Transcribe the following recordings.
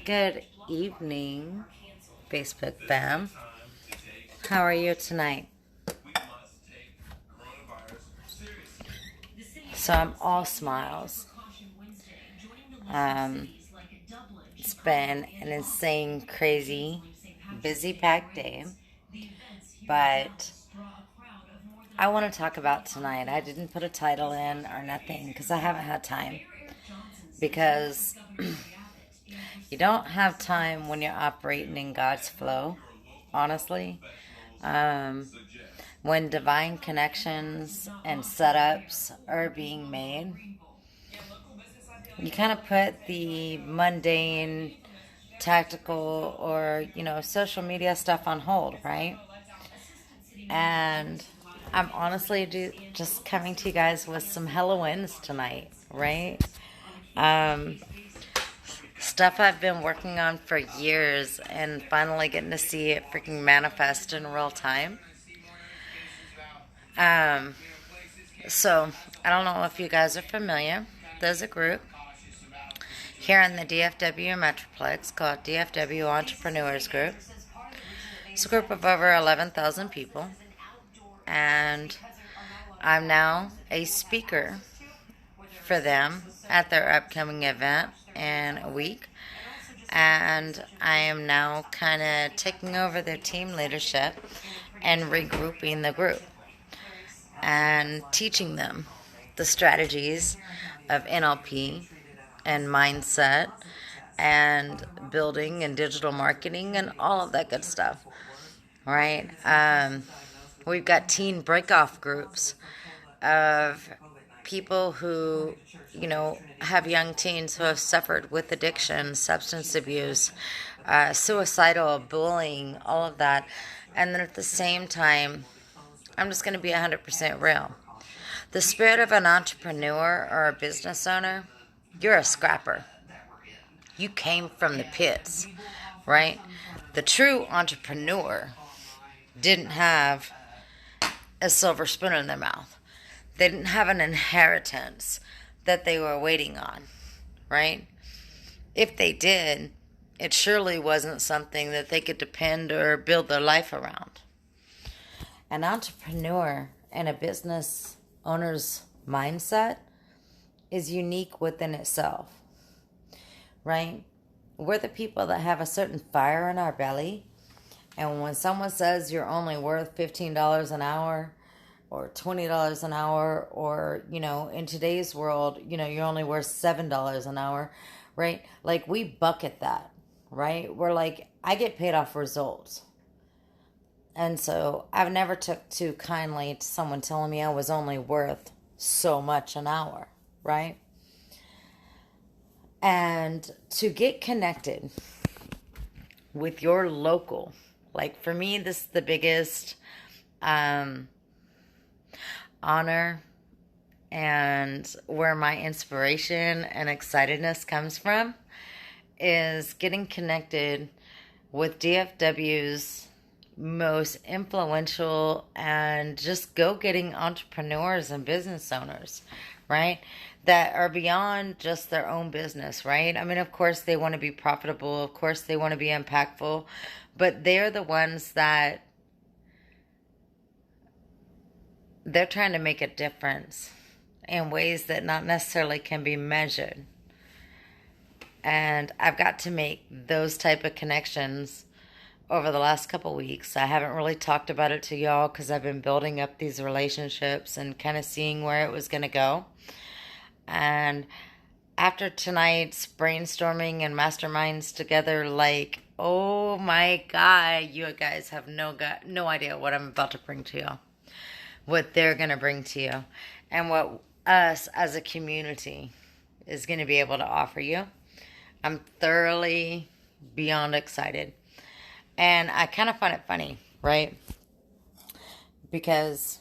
Good evening, Facebook fam. How are you tonight? So I'm all smiles. It's been an insane, crazy, busy, packed day. But I want to talk about tonight. I didn't put a title in or nothing because I haven't had time. Because you don't have time when you're operating in God's flow, honestly. When divine connections and setups are being made, you kind of put the mundane, tactical, or, social media stuff on hold, right? And I'm honestly just coming to you guys with some hella wins tonight, right? Stuff I've been working on for years and finally getting to see it freaking manifest in real time. So, I don't know if you guys are familiar. There's a group here in the DFW Metroplex called DFW Entrepreneurs Group. It's a group of over 11,000 people. And I'm now a speaker for them at their upcoming event in a week. And I am now kind of taking over their team leadership and regrouping the group and teaching them the strategies of NLP and mindset and building and digital marketing and all of that good stuff, right? We've got teen break-off groups of people who, have young teens who have suffered with addiction, substance abuse, suicidal, bullying, all of that. And then at the same time, I'm just going to be 100% real. The spirit of an entrepreneur or a business owner, you're a scrapper. You came from the pits, right? The true entrepreneur didn't have a silver spoon in their mouth. They didn't have an inheritance that they were waiting on, right? If they did, it surely wasn't something that they could depend or build their life around. An entrepreneur and a business owner's mindset is unique within itself, right? We're the people that have a certain fire in our belly, and when someone says you're only worth $15 an hour or $20 an hour, or, in today's world, you're only worth $7 an hour, right? Like, we bucket that, right? We're like, I get paid off results. And so I've never took too kindly to someone telling me I was only worth so much an hour, right? And to get connected with your local, like for me, this is the biggest honor and where my inspiration and excitedness comes from is getting connected with DFW's most influential and just go-getting entrepreneurs and business owners, right? That are beyond just their own business, right? I mean, of course, they want to be profitable. Of course, they want to be impactful. But they're the ones that they're trying to make a difference in ways that not necessarily can be measured. And I've got to make those type of connections over the last couple weeks. I haven't really talked about it to y'all because I've been building up these relationships and kind of seeing where it was going to go. And after tonight's brainstorming and masterminds together, like, oh my God, you guys have no idea what I'm about to bring to you, what they're going to bring to you, and what us as a community is going to be able to offer you. I'm thoroughly beyond excited. And I kind of find it funny, right? Because,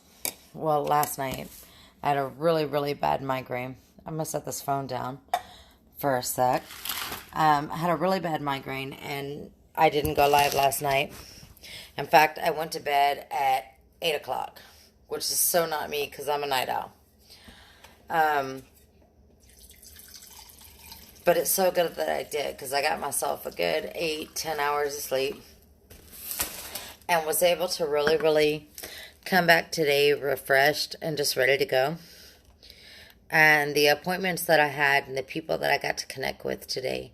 last night I had a really, really bad migraine. I'm going to set this phone down for a sec. I had a really bad migraine and I didn't go live last night. In fact, I went to bed at 8 o'clock, which is so not me because I'm a night owl. But it's so good that I did, because I got myself a good 8-10 hours of sleep and was able to really, really come back today refreshed and just ready to go. And the appointments that I had and the people that I got to connect with today,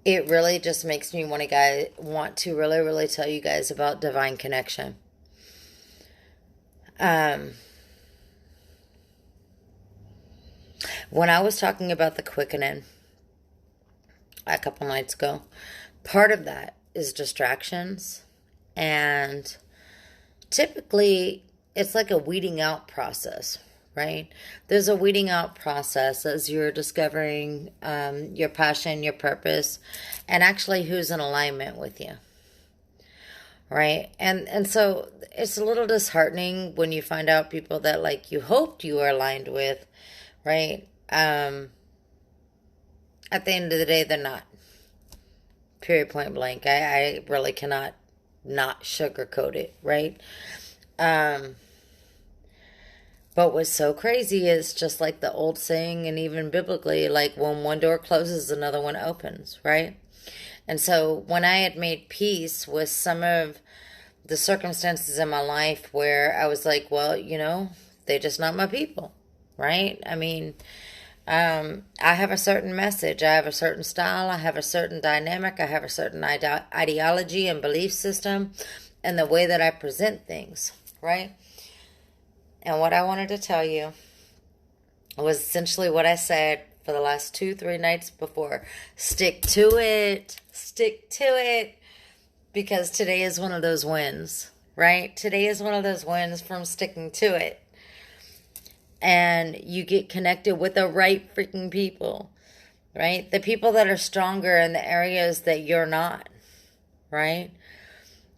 it really just makes me want to really, really tell you guys about divine connection. When I was talking about the quickening a couple nights ago, part of that is distractions, and typically it's like a weeding out process, right? There's a weeding out process as you're discovering your passion, your purpose, and actually who's in alignment with you, right? And so it's a little disheartening when you find out people that like you hoped you were aligned with, right? At the end of the day, they're not. Period, point blank. I really cannot not sugarcoat it, right? But what's so crazy is just like the old saying, and even biblically, like when one door closes, another one opens, right? And so when I had made peace with some of the circumstances in my life where I was like, well, they're just not my people, right? I mean, I have a certain message, I have a certain style, I have a certain dynamic, I have a certain ideology and belief system, and the way that I present things, right? And what I wanted to tell you was essentially what I said for the last 2-3 nights before. Stick to it. Stick to it. Because today is one of those wins, right? Today is one of those wins from sticking to it. And you get connected with the right freaking people, right? The people that are stronger in the areas that you're not, right?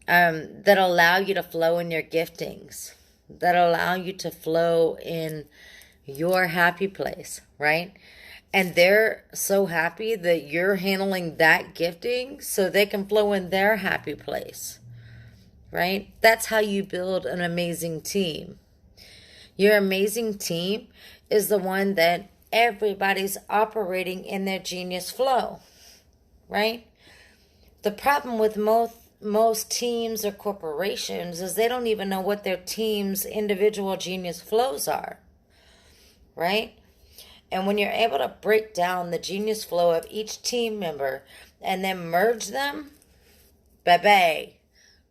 That allow you to flow in your giftings, that allow you to flow in your happy place, right? And they're so happy that you're handling that gifting so they can flow in their happy place, right? That's how you build an amazing team. Your amazing team is the one that everybody's operating in their genius flow, right? The problem with most teams or corporations is they don't even know what their team's individual genius flows are, right? And when you're able to break down the genius flow of each team member and then merge them, baby,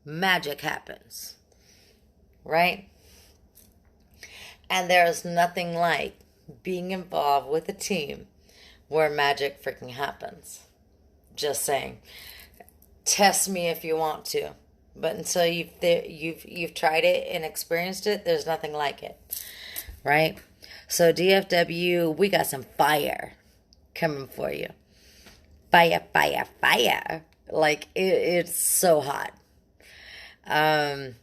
magic happens, right? And there's nothing like being involved with a team where magic freaking happens. Just saying. Test me if you want to, but until you've tried it and experienced it, there's nothing like it, right? So DFW, we got some fire coming for you. Fire, fire, fire! Like it's so hot, and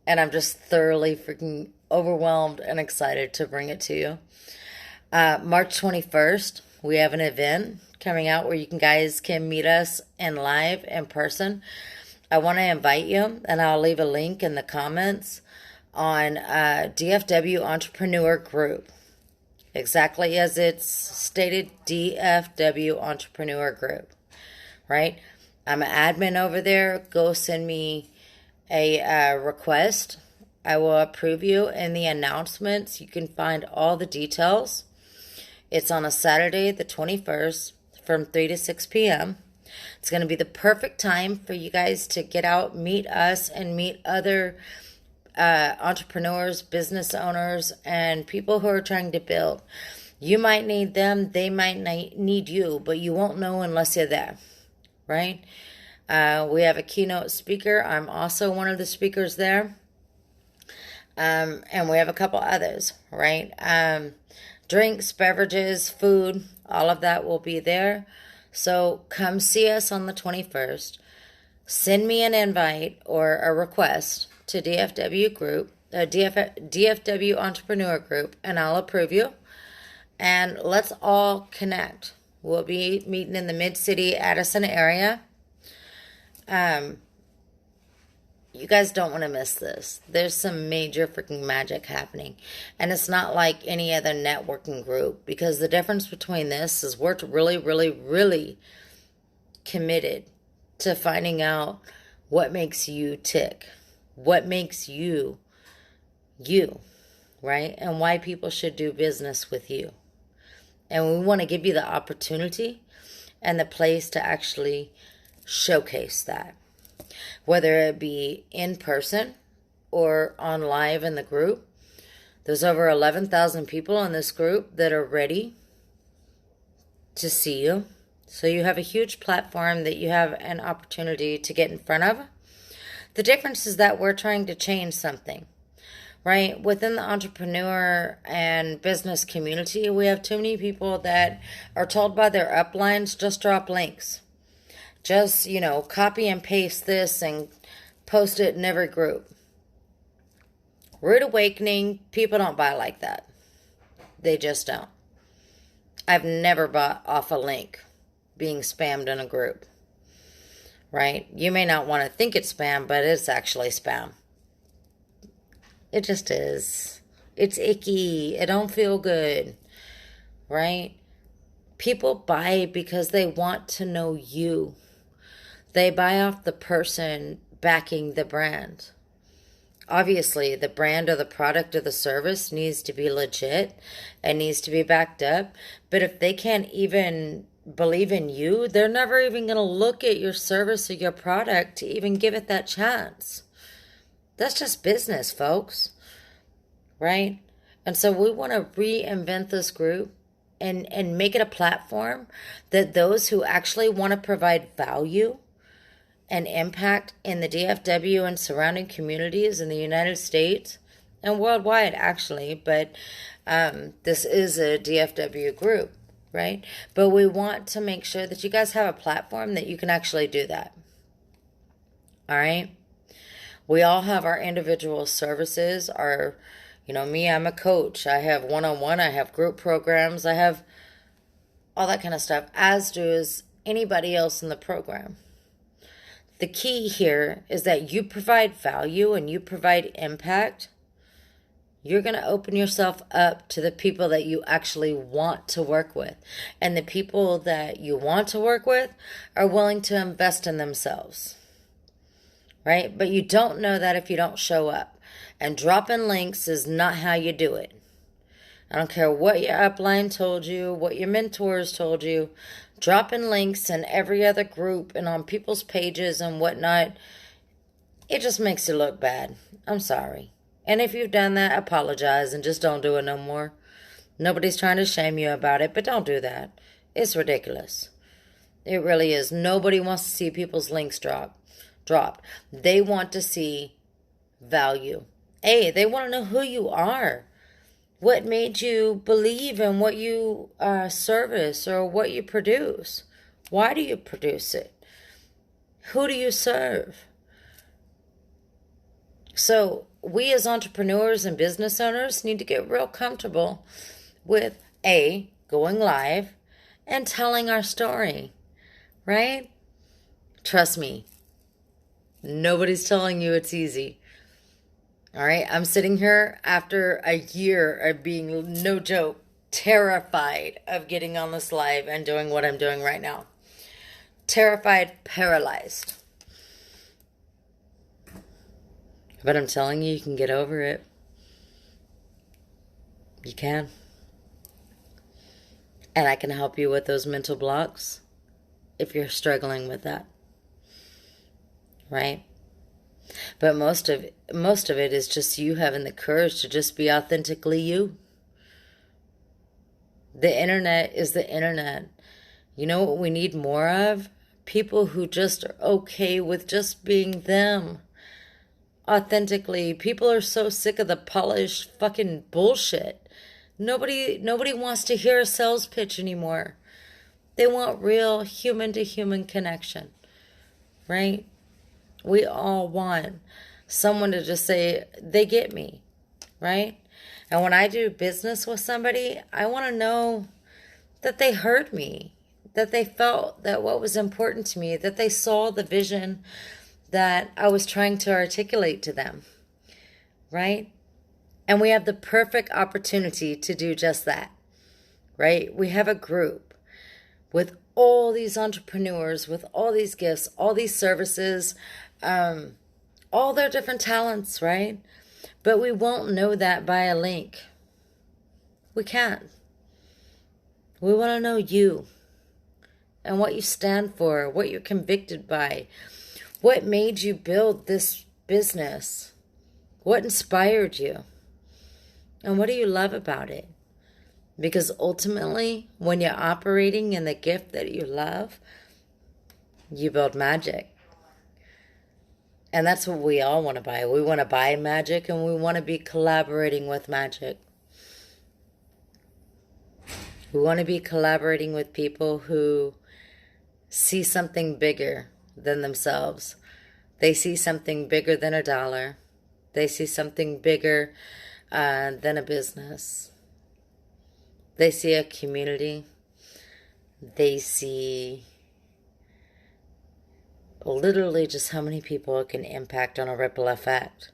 I'm just thoroughly freaking overwhelmed and excited to bring it to you. March 21st, we have an event coming out where you guys can meet us in live in person. I want to invite you, and I'll leave a link in the comments on DFW Entrepreneur Group. Exactly as it's stated, DFW Entrepreneur Group, right? I'm an admin over there. Go send me a request. I will approve you. In the announcements, you can find all the details. It's on a Saturday, the 21st, from 3 to 6 p.m. It's going to be the perfect time for you guys to get out, meet us, and meet other entrepreneurs, business owners, and people who are trying to build. You might need them, they might need you, but you won't know unless you're there, right? We have a keynote speaker. I'm also one of the speakers there. And we have a couple others, right? Drinks, beverages, food, all of that will be there. So come see us on the 21st. Send me an invite or a request to DFW Group, DFW Entrepreneur Group, and I'll approve you. And let's all connect. We'll be meeting in the Mid-City, Addison area. You guys don't want to miss this. There's some major freaking magic happening. And it's not like any other networking group, because the difference between this is we're really, really, really committed to finding out what makes you tick, what makes you, right? And why people should do business with you. And we want to give you the opportunity and the place to actually showcase that. Whether it be in person or on live in the group. There's over 11,000 people in this group that are ready to see you. So you have a huge platform that you have an opportunity to get in front of. The difference is that we're trying to change something, right? Within the entrepreneur and business community, we have too many people that are told by their uplines, just drop links. Just, copy and paste this and post it in every group. Rude Awakening, people don't buy like that. They just don't. I've never bought off a link being spammed in a group, right? You may not want to think it's spam, but it's actually spam. It just is. It's icky. It don't feel good, right? People buy because they want to know you. They buy off the person backing the brand. Obviously, the brand or the product or the service needs to be legit and needs to be backed up. But if they can't even believe in you, they're never even going to look at your service or your product to even give it that chance. That's just business, folks. Right? And so we want to reinvent this group and make it a platform that those who actually want to provide value and impact in the DFW and surrounding communities in the United States and worldwide, actually, but this is a DFW group, right? But we want to make sure that you guys have a platform that you can actually do that. All right? We all have our individual services. Me, I'm a coach. I have one-on-one. I have group programs. I have all that kind of stuff, as does anybody else in the program. The key here is that you provide value and you provide impact. You're going to open yourself up to the people that you actually want to work with. And the people that you want to work with are willing to invest in themselves. Right? But you don't know that if you don't show up. And dropping links is not how you do it. I don't care what your upline told you, what your mentors told you. Dropping links in every other group and on people's pages and whatnot, it just makes it look bad. I'm sorry. And if you've done that, apologize and just don't do it no more. Nobody's trying to shame you about it, but don't do that. It's ridiculous. It really is. Nobody wants to see people's links dropped. They want to see value. They want to know who you are. What made you believe in what you service or what you produce? Why do you produce it? Who do you serve? So we as entrepreneurs and business owners need to get real comfortable with going live and telling our story, right? Trust me, nobody's telling you it's easy. All right, I'm sitting here after a year of being, no joke, terrified of getting on this live and doing what I'm doing right now. Terrified, paralyzed. But I'm telling you, you can get over it. You can. And I can help you with those mental blocks if you're struggling with that. Right? But most of it is just you having the courage to just be authentically you. The internet is the internet. You know what we need more of? People who just are okay with just being them. Authentically. People are so sick of the polished fucking bullshit. Nobody wants to hear a sales pitch anymore. They want real human-to-human connection. Right? We all want someone to just say, they get me, right? And when I do business with somebody, I want to know that they heard me, that they felt that what was important to me, that they saw the vision, that I was trying to articulate to them, right? And we have the perfect opportunity to do just that, right? We have a group with all these entrepreneurs, with all these gifts, all these services, all their different talents, right? But we won't know that by a link. We can't. We want to know you and what you stand for, what you're convicted by, what made you build this business, what inspired you, and what do you love about it? Because ultimately, when you're operating in the gift that you love, you build magic. And that's what we all want to buy. We want to buy magic, and we want to be collaborating with magic. We want to be collaborating with people who see something bigger than themselves. They see something bigger than a dollar. They see something bigger than a business. They see a community. They see literally just how many people it can impact on a ripple effect,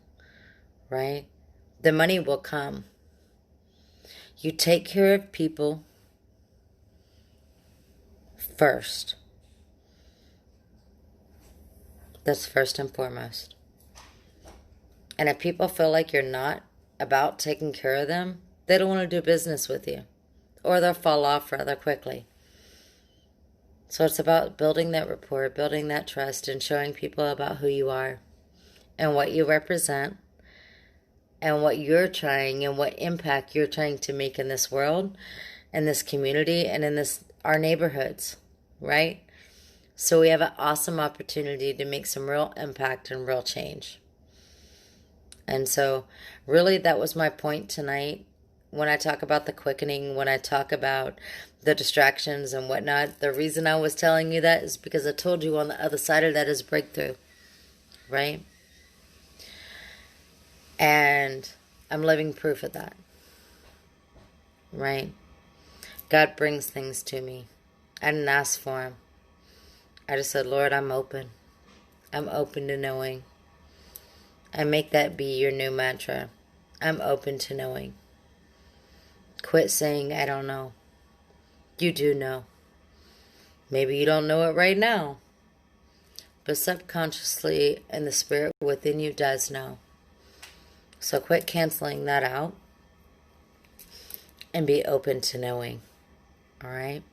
right? The money will come. You take care of people first. That's first and foremost. And if people feel like you're not about taking care of them, they don't want to do business with you, or they'll fall off rather quickly. So it's about building that rapport, building that trust, and showing people about who you are and what you represent and what you're trying and what impact you're trying to make in this world, in this community, and in our neighborhoods, right? So we have an awesome opportunity to make some real impact and real change. And so really that was my point tonight. When I talk about the quickening, when I talk about the distractions and whatnot, the reason I was telling you that is because I told you on the other side of that is breakthrough, right? And I'm living proof of that, right? God brings things to me. I didn't ask for them. I just said, Lord, I'm open. I'm open to knowing. And make that be your new mantra. I'm open to knowing. Quit saying, I don't know. You do know. Maybe you don't know it right now. But subconsciously, and the spirit within you does know. So quit canceling that out. And be open to knowing. Alright?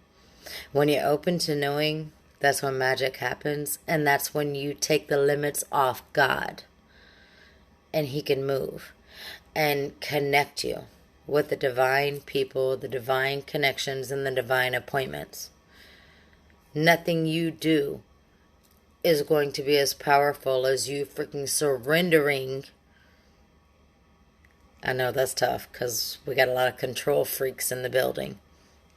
When you're open to knowing, that's when magic happens. And that's when you take the limits off God. And He can move. And connect you with the divine people, the divine connections, and the divine appointments. Nothing you do is going to be as powerful as you freaking surrendering. I know that's tough because we got a lot of control freaks in the building,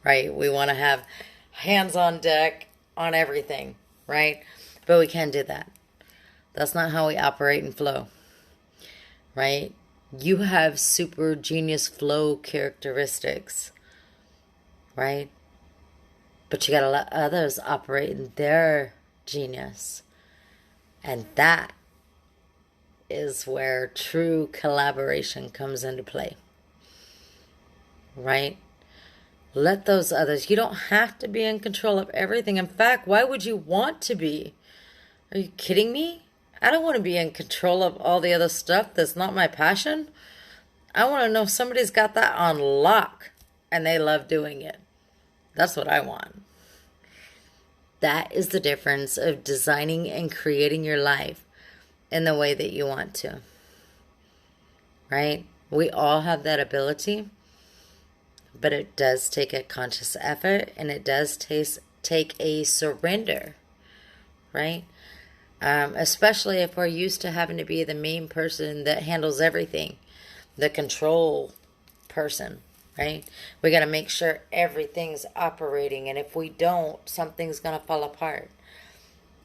right? We want to have hands on deck on everything, right? But we can't do that. That's not how we operate and flow, right? You have super genius flow characteristics, right? But you gotta let others operate in their genius. And that is where true collaboration comes into play, right? Let those others, you don't have to be in control of everything. In fact, why would you want to be? Are you kidding me? I don't want to be in control of all the other stuff that's not my passion. I want to know if somebody's got that on lock and they love doing it. That's what I want. That is the difference of designing and creating your life in the way that you want to. Right? We all have that ability, but it does take a conscious effort and it does take a surrender. Right? Especially if we're used to having to be the main person that handles everything, the control person, right? We got to make sure everything's operating, and if we don't, something's going to fall apart.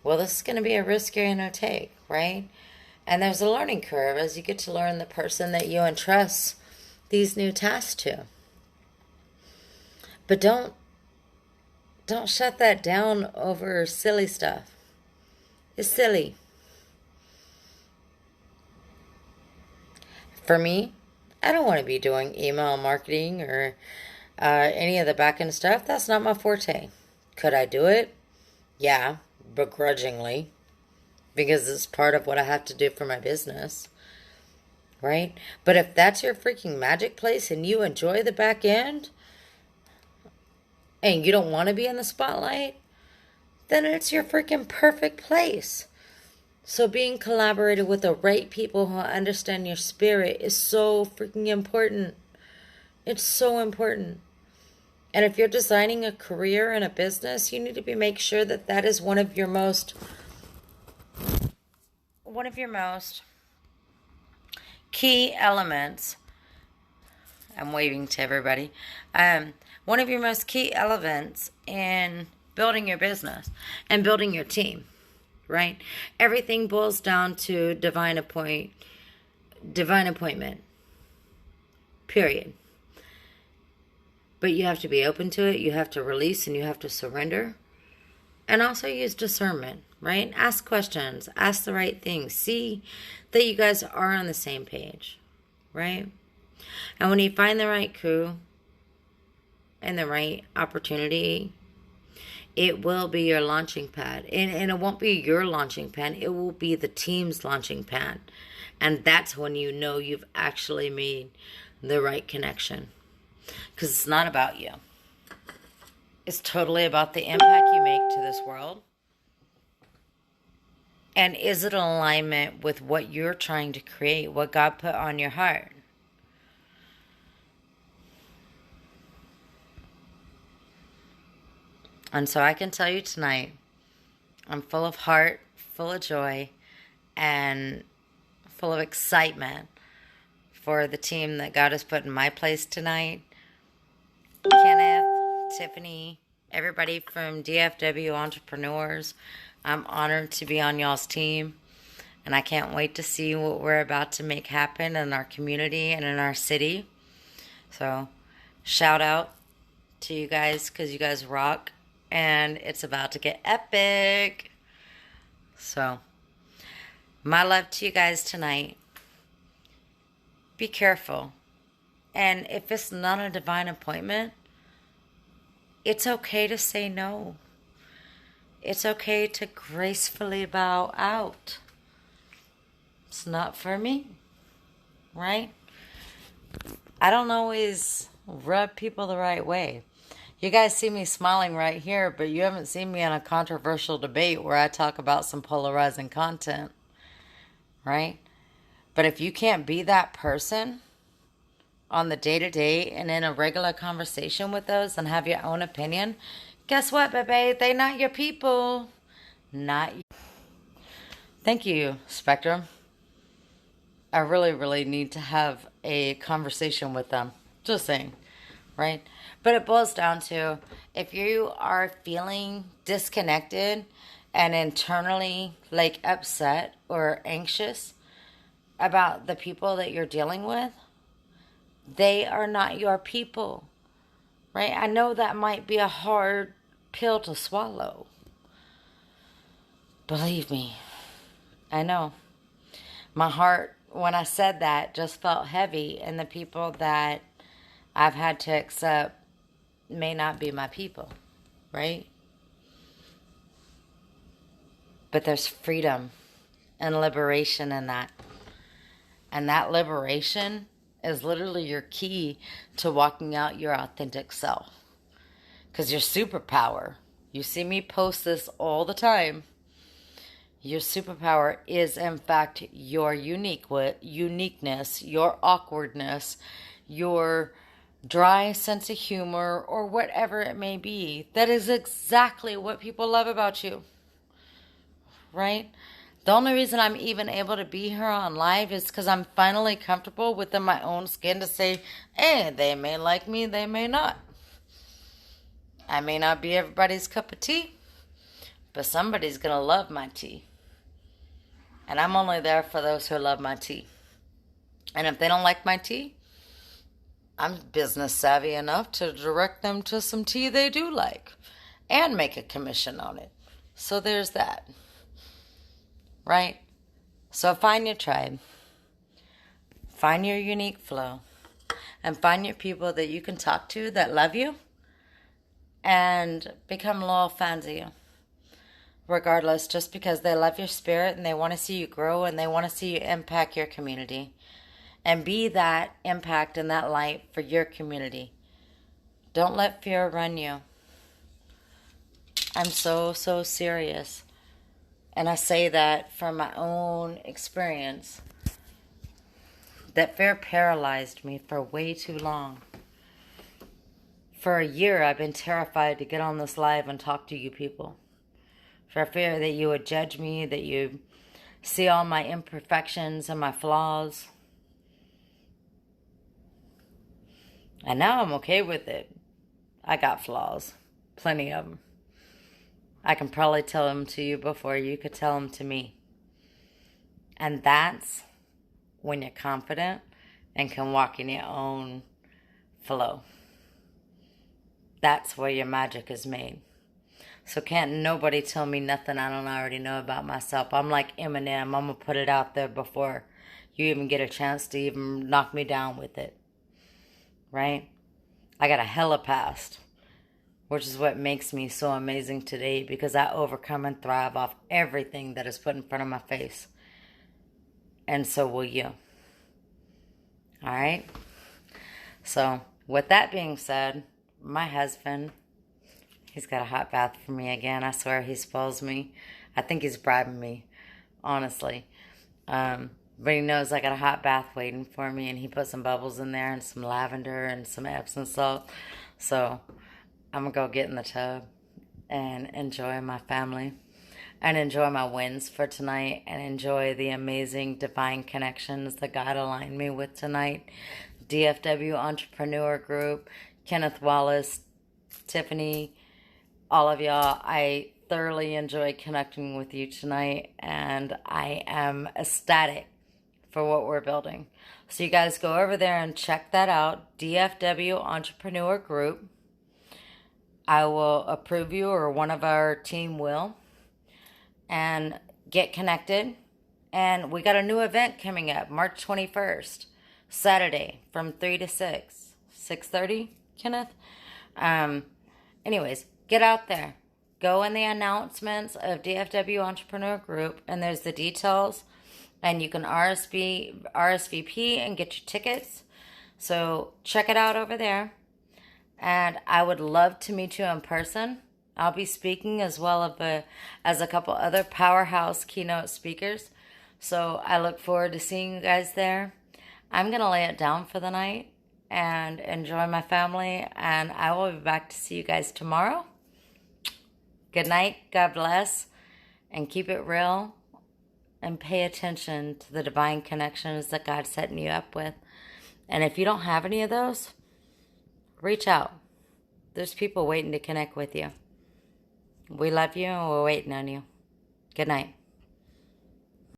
Well, this is going to be a risk you're going to take, right? And there's a learning curve as you get to learn the person that you entrust these new tasks to. But don't shut that down over silly stuff. It's silly. For me, I don't want to be doing email marketing or any of the back end stuff. That's not my forte. Could I do it? Yeah, begrudgingly, because it's part of what I have to do for my business, right? But if that's your freaking magic place and you enjoy the back end and you don't want to be in the spotlight, then it's your freaking perfect place. So being collaborated with the right people who understand your spirit is so freaking important. It's so important. And if you're designing a career and a business, you need to make sure that that is one of your most key elements. I'm waving to everybody. One of your most key elements in building your business and building your team, right? Everything boils down to divine appointment, period. But you have to be open to it. You have to release and you have to surrender. And also use discernment, right? Ask questions. Ask the right things. See that you guys are on the same page, right? And when you find the right crew and the right opportunity, it will be your launching pad. And it won't be your launching pad. It will be the team's launching pad. And that's when you know you've actually made the right connection. Because it's not about you. It's totally about the impact you make to this world. And is it in alignment with what you're trying to create, what God put on your heart? And so I can tell you tonight, I'm full of heart, full of joy, and full of excitement for the team that God has put in my place tonight. Kenneth, Tiffany, everybody from DFW Entrepreneurs. I'm honored to be on y'all's team. And I can't wait to see what we're about to make happen in our community and in our city. So, shout out to you guys because you guys rock. And it's about to get epic. So, my love to you guys tonight. Be careful. And if it's not a divine appointment, it's okay to say no. It's okay to gracefully bow out. It's not for me, right? I don't always rub people the right way. You guys see me smiling right here, but you haven't seen me in a controversial debate where I talk about some polarizing content, right? But if you can't be that person on the day-to-day and in a regular conversation with those and have your own opinion, guess what, baby? They not your people. Not you. Thank you, Spectrum. I really, really need to have a conversation with them. Just saying, right? But it boils down to if you are feeling disconnected and internally like upset or anxious about the people that you're dealing with, they are not your people, right? I know that might be a hard pill to swallow. Believe me, I know. My heart, when I said that, just felt heavy, and the people that I've had to accept may not be my people, right? But there's freedom and liberation in that. And that liberation is literally your key to walking out your authentic self. Because your superpower, you see me post this all the time, your superpower is in fact your uniqueness, your awkwardness, your dry sense of humor, or whatever it may be. That is exactly what people love about you, right? The only reason I'm even able to be here on live is because I'm finally comfortable within my own skin to say, hey, they may like me, they may not. I may not be everybody's cup of tea, but somebody's going to love my tea. And I'm only there for those who love my tea. And if they don't like my tea, I'm business savvy enough to direct them to some tea they do like and make a commission on it. So there's that. Right? So find your tribe. Find your unique flow and find your people that you can talk to that love you and become loyal fans of you. Regardless, just because they love your spirit and they want to see you grow and they want to see you impact your community. And be that impact and that light for your community. Don't let fear run you. I'm so serious. And I say that from my own experience. That fear paralyzed me for way too long. For a year, I've been terrified to get on this live and talk to you people. For fear that you would judge me, that you see all my imperfections and my flaws. And now I'm okay with it. I got flaws. Plenty of them. I can probably tell them to you before you could tell them to me. And that's when you're confident and can walk in your own flow. That's where your magic is made. So can't nobody tell me nothing I don't already know about myself. I'm like Eminem. I'm going to put it out there before you even get a chance to even knock me down with it. Right? I got a hella past, which is what makes me so amazing today, because I overcome and thrive off everything that is put in front of my face. And so will you. All right? So, with that being said, my husband, he's got a hot bath for me again. I swear he spoils me. I think he's bribing me, honestly. But he knows I got a hot bath waiting for me, and he put some bubbles in there and some lavender and some Epsom salt. So I'm going to go get in the tub and enjoy my family and enjoy my wins for tonight and enjoy the amazing divine connections that God aligned me with tonight. DFW Entrepreneur Group, Kenneth Wallace, Tiffany, all of y'all. I thoroughly enjoy connecting with you tonight, and I am ecstatic for what we're building. So you guys go over there and check that out, DFW Entrepreneur Group. I will approve you, or one of our team will, and get connected. And we got a new event coming up, March 21st, Saturday, from 3 to 6. 6:30, Kenneth? Anyways, get out there. Go in the announcements of DFW Entrepreneur Group, and there's the details. And you can RSVP and get your tickets. So check it out over there. And I would love to meet you in person. I'll be speaking as well as a couple other powerhouse keynote speakers. So I look forward to seeing you guys there. I'm going to lay it down for the night and enjoy my family. And I will be back to see you guys tomorrow. Good night. God bless. And keep it real. And pay attention to the divine connections that God's setting you up with. And if you don't have any of those, reach out. There's people waiting to connect with you. We love you and we're waiting on you. Good night.